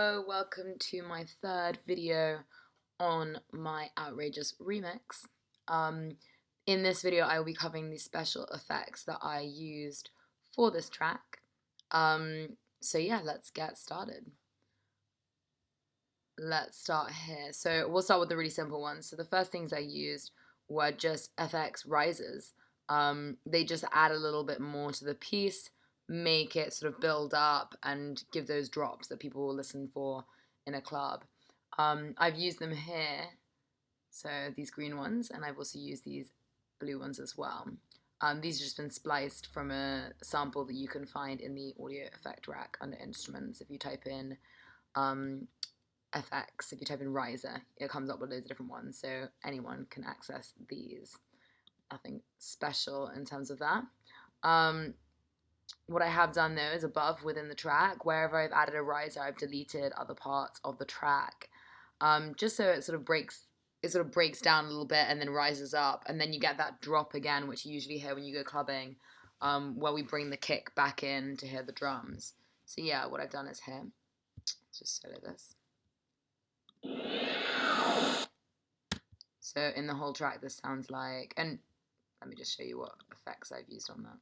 Welcome to my third video on my outrageous remix. In this video, I will be covering the special effects that I used for this track. So yeah, let's get started. Let's start here. So we'll start with the really simple ones. So the first things I used were just FX risers. They just add a little bit more to the piece, make it sort of build up and give those drops that people will listen for in a club. I've used them here, so these green ones, and I've also used these blue ones as well. These have just been spliced from a sample that you can find in the audio effect rack under instruments. If you type in FX, if you type in riser, it comes up with loads of different ones, so anyone can access these. Nothing special in terms of that. What I have done though is above within the track, wherever I've added a riser, I've deleted other parts of the track, just so it sort of breaks down a little bit and then rises up, and then you get that drop again, which you usually hear when you go clubbing, where we bring the kick back in to hear the drums. So yeah, what I've done is here. Let's just solo this. So in the whole track, this sounds like, and let me just show you what effects I've used on that.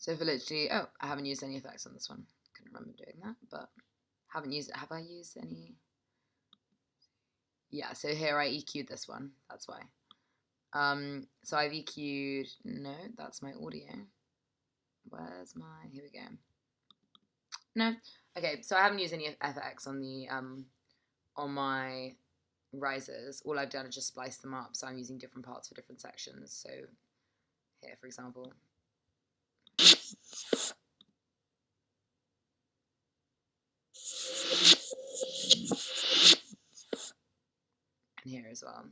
So for literally, I haven't used any effects on this one. Couldn't remember doing that, but haven't used it. Have I used any? Yeah, so here I EQ'd this one. That's why. So I've EQ'd, no, that's my audio. Where's my, here we go. No, okay, so I haven't used any FX on the, on my risers. All I've done is just splice them up, so I'm using different parts for different sections. So here, for example. And here as well.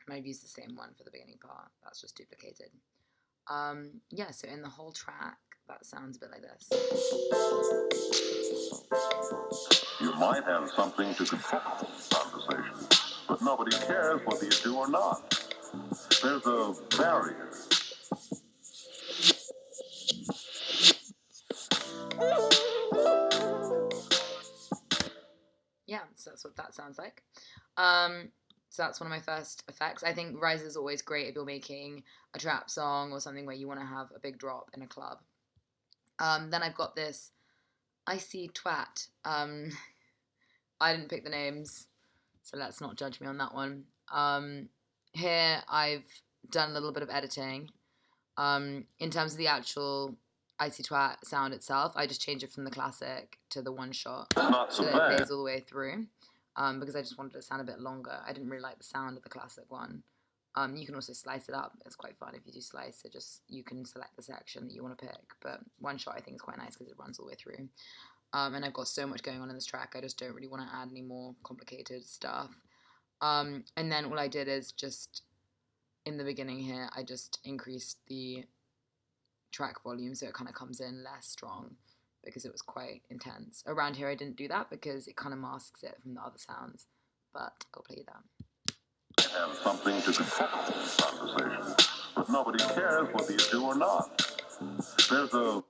And I've used the same one for the beginning part. That's just duplicated. Yeah, so in the whole track, that sounds a bit like this. You might have something to control conversation, but nobody cares whether you do or not. There's a barrier. Yeah, so that's what that sounds like. So that's one of my first effects. I think Rise is always great if you're making a trap song or something where you want to have a big drop in a club. Then I've got this Icy Twat. I didn't pick the names, so let's not judge me on that one. Here I've done a little bit of editing. In terms of the actual Icy Twat sound itself, I just changed it from the classic to the one shot, Not so so that bad. it plays all the way through, because I just wanted it to sound a bit longer. I didn't really like the sound of the classic one. You can also slice it up. It's quite fun if you do slice it. Just you can select the section that you want to pick, but one shot I think is quite nice because it runs all the way through. And I've got so much going on in this track, I just don't really want to add any more complicated stuff. And then all I did is just, in the beginning here, I just increased the track volume so it kind of comes in less strong because it was quite intense. Around here I didn't do that because it kind of masks it from the other sounds, but I'll play you that. Have something to control conversation, but nobody cares whether you do or not. There's a...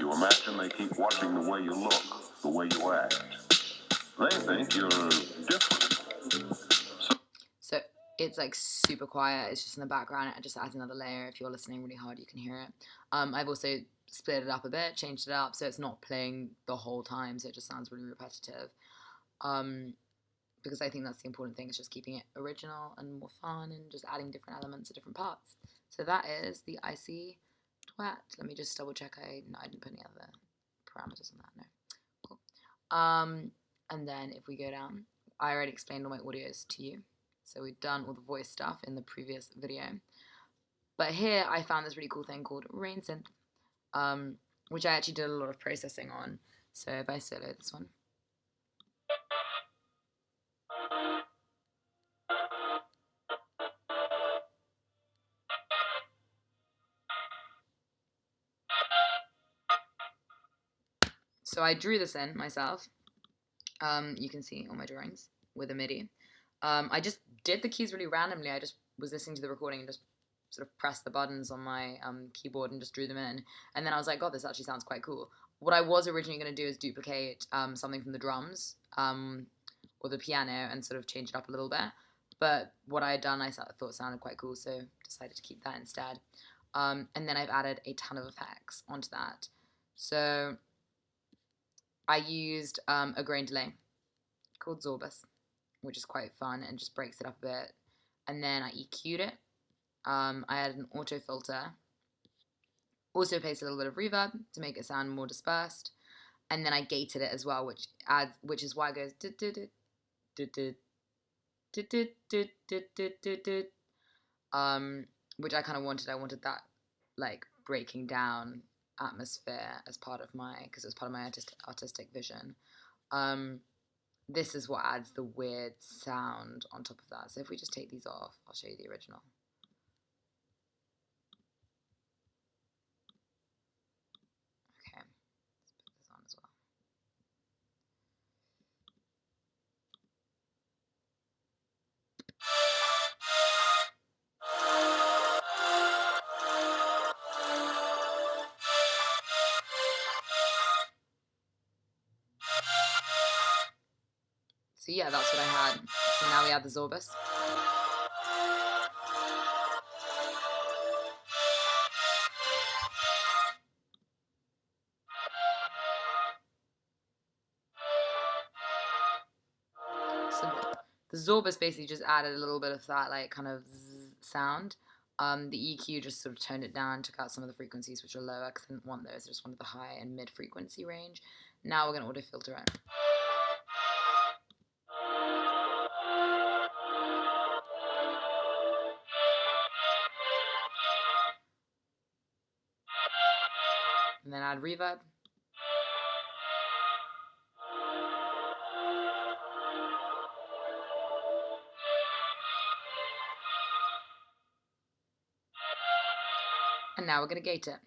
You imagine they keep watching the way you look, the way you act. They think you're different. So it's like super quiet, it's just in the background, it just adds another layer. If you're listening really hard you can hear it. I've also split it up a bit, changed it up so it's not playing the whole time, so it just sounds really repetitive. Because I think that's the important thing, is just keeping it original and more fun and just adding different elements at different parts. So that is the Icy Twat. Let me just double check no, I didn't put any other parameters on that, no. Cool. And then if we go down, I already explained all my audios to you. So we've done all the voice stuff in the previous video. But here I found this really cool thing called Rain Synth, which I actually did a lot of processing on. So if I solo this one. So I drew this in myself. You can see all my drawings with a MIDI. I just did the keys really randomly. I just was listening to the recording and just sort of pressed the buttons on my keyboard and just drew them in. And then I was like, God, this actually sounds quite cool. What I was originally going to do is duplicate something from the drums or the piano and sort of change it up a little bit. But what I had done, I thought sounded quite cool, so decided to keep that instead. And then I've added a ton of effects onto that. So I used a grain delay called Zorbus, which is quite fun and just breaks it up a bit. And then I EQ'd it. I added an auto filter. Also placed a little bit of reverb to make it sound more dispersed. And then I gated it as well, which is why it goes which I kind of wanted. I wanted that like breaking down atmosphere as part of because it was part of my artistic vision. This is what adds the weird sound on top of that. So if we just take these off, I'll show you the original. Okay, let's put this on as well. So yeah, that's what I had. So now we add the Zorbus. So the Zorbus basically just added a little bit of that like kind of sound. The EQ just sort of toned it down, took out some of the frequencies which are lower because I didn't want those. I just wanted the high and mid frequency range. Now we're going to auto filter it. And then add reverb. And now we're going to gate it.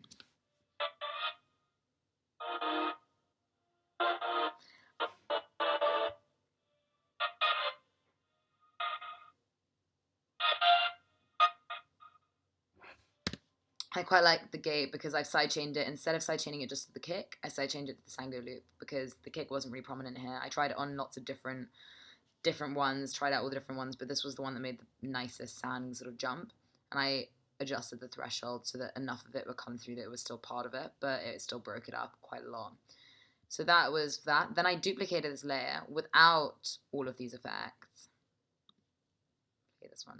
I quite like the gate because I've sidechained it. Instead of sidechaining it just to the kick, I sidechained it to the Sango loop because the kick wasn't really prominent here. I tried it on lots of different ones, tried out all the different ones, but this was the one that made the nicest sound sort of jump. And I adjusted the threshold so that enough of it would come through that it was still part of it, but it still broke it up quite a lot. So that was that. Then I duplicated this layer without all of these effects. Okay, this one.